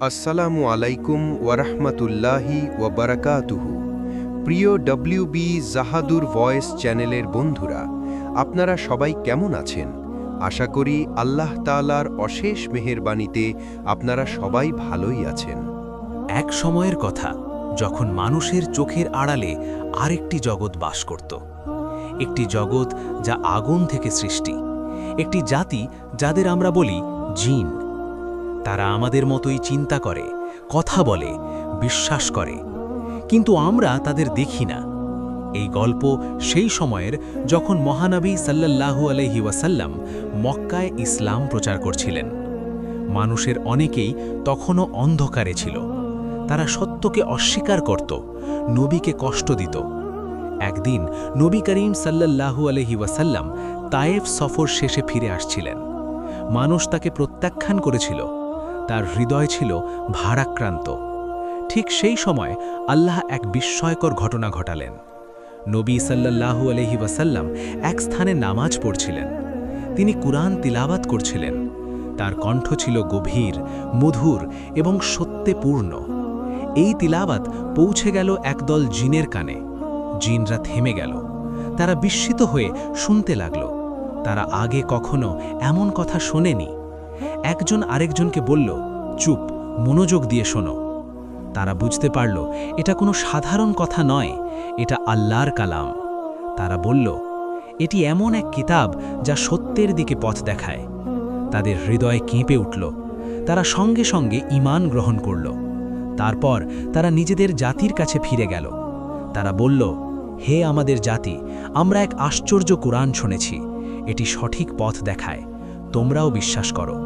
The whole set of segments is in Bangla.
আসসালামু আলাইকুম ওয়ারাহমাতুল্লাহি ওয়াবারাকাতুহু। প্রিয় WB জাহাদুর ভয়েস চ্যানেলের বন্ধুরা, আপনারা সবাই কেমন আছেন? আশা করি আল্লাহ তাআলার অশেষ মেহেরবানিতে আপনারা সবাই ভালোই আছেন। এক সময়ের কথা, যখন মানুষের চোখের আড়ালে আরেকটি জগৎ বাস করত। একটি জগৎ যা আগুন থেকে সৃষ্টি, একটি জাতি যাদের আমরা বলি জিন। তারা আমাদের মতোই চিন্তা করে, কথা বলে, বিশ্বাস করে, কিন্তু আমরা তাদের দেখি না। এই গল্প সেই সময়ের যখন মহানবী সাল্লাল্লাহু আলাইহি ওয়াসাল্লাম মক্কায় ইসলাম প্রচার করছিলেন। মানুষের অনেকেই তখনও অন্ধকারে ছিল। তারা সত্যকে অস্বীকার করত, নবীকে কষ্ট দিত। একদিন নবী করিম সাল্লাল্লাহু আলাইহি ওয়াসাল্লাম তায়েফ সফর শেষে ফিরে আসছিলেন। মানুষ তাকে প্রত্যাখ্যান করেছিল, তার হৃদয় ছিল ভারাক্রান্ত। ঠিক সেই সময় আল্লাহ এক বিস্ময়কর ঘটনা ঘটালেন। নবী সাল্লাল্লাহু আলাইহি ওয়াসাল্লাম এক স্থানে নামাজ পড়ছিলেন। তিনি কুরআন তিলাওয়াত করছিলেন। তার কণ্ঠ ছিল গভীর, মধুর এবং সত্যে পূর্ণ। এই তিলাওয়াত পৌঁছে গেল একদল জিনের কানে। জিনরা থেমে গেল। তারা বিস্মিত হয়ে শুনতে লাগল। তারা আগে কখনো এমন কথা শোনেনি। একজন আরেকজনকে বলল, চুপ, মনোযোগ দিয়ে শোনো। তারা বুঝতে পারল এটা কোনো সাধারণ কথা নয়, এটা আল্লাহর কালাম। তারা বলল, এটি এমন এক কিতাব যা সত্যের দিকে পথ দেখায়। তাদের হৃদয় কেঁপে উঠল। তারা সঙ্গে সঙ্গে ঈমান গ্রহণ করল। তারপর তারা নিজেদের জাতির কাছে ফিরে গেল। তারা বলল, হে আমাদের জাতি, আমরা এক আশ্চর্য কুরআন শুনেছি। এটি সঠিক পথ দেখায়, তোমরাও বিশ্বাস করো।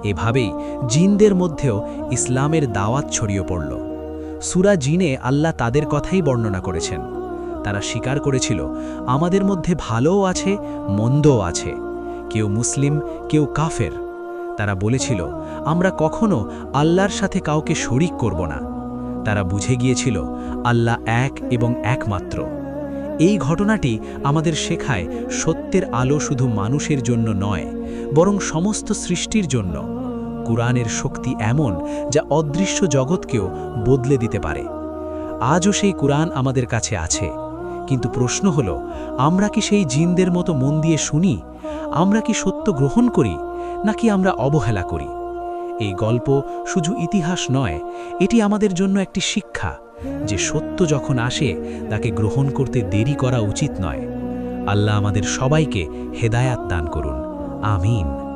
এভাবেই জিনদের মধ্যেও ইসলামের দাওয়াত ছড়িয়ে পড়ল। সূরা জিনে আল্লাহ তাদের কথাই বর্ণনা করেছেন। তারা স্বীকার করেছিল, আমাদের মধ্যে ভালোও আছে, মন্দও আছে, কেউ মুসলিম, কেউ কাফের। তারা বলেছিল, আমরা কখনো আল্লাহর সাথে কাউকে শরিক করব না। তারা বুঝে গিয়েছিল আল্লাহ এক এবং একমাত্র। এই ঘটনাটি আমাদের শেখায়, সত্যের আলো শুধু মানুষের জন্য নয়, বরং সমস্ত সৃষ্টির জন্য। কুরআনের শক্তি এমন যা অদৃশ্য জগৎকেও বদলে দিতে পারে। আজও সেই কুরআন আমাদের কাছে আছে, কিন্তু প্রশ্ন হলো, আমরা কি সেই জিনদের মতো মন দিয়ে শুনি? আমরা কি সত্য গ্রহণ করি, নাকি আমরা অবহেলা করি? এই গল্প শুধু ইতিহাস নয়, এটি আমাদের জন্য একটি শিক্ষা যে সত্য যখন আসে তাকে গ্রহণ করতে দেরি করা উচিত নয়। আল্লাহ আমাদের সবাইকে হেদায়াত দান করুন। আমিন।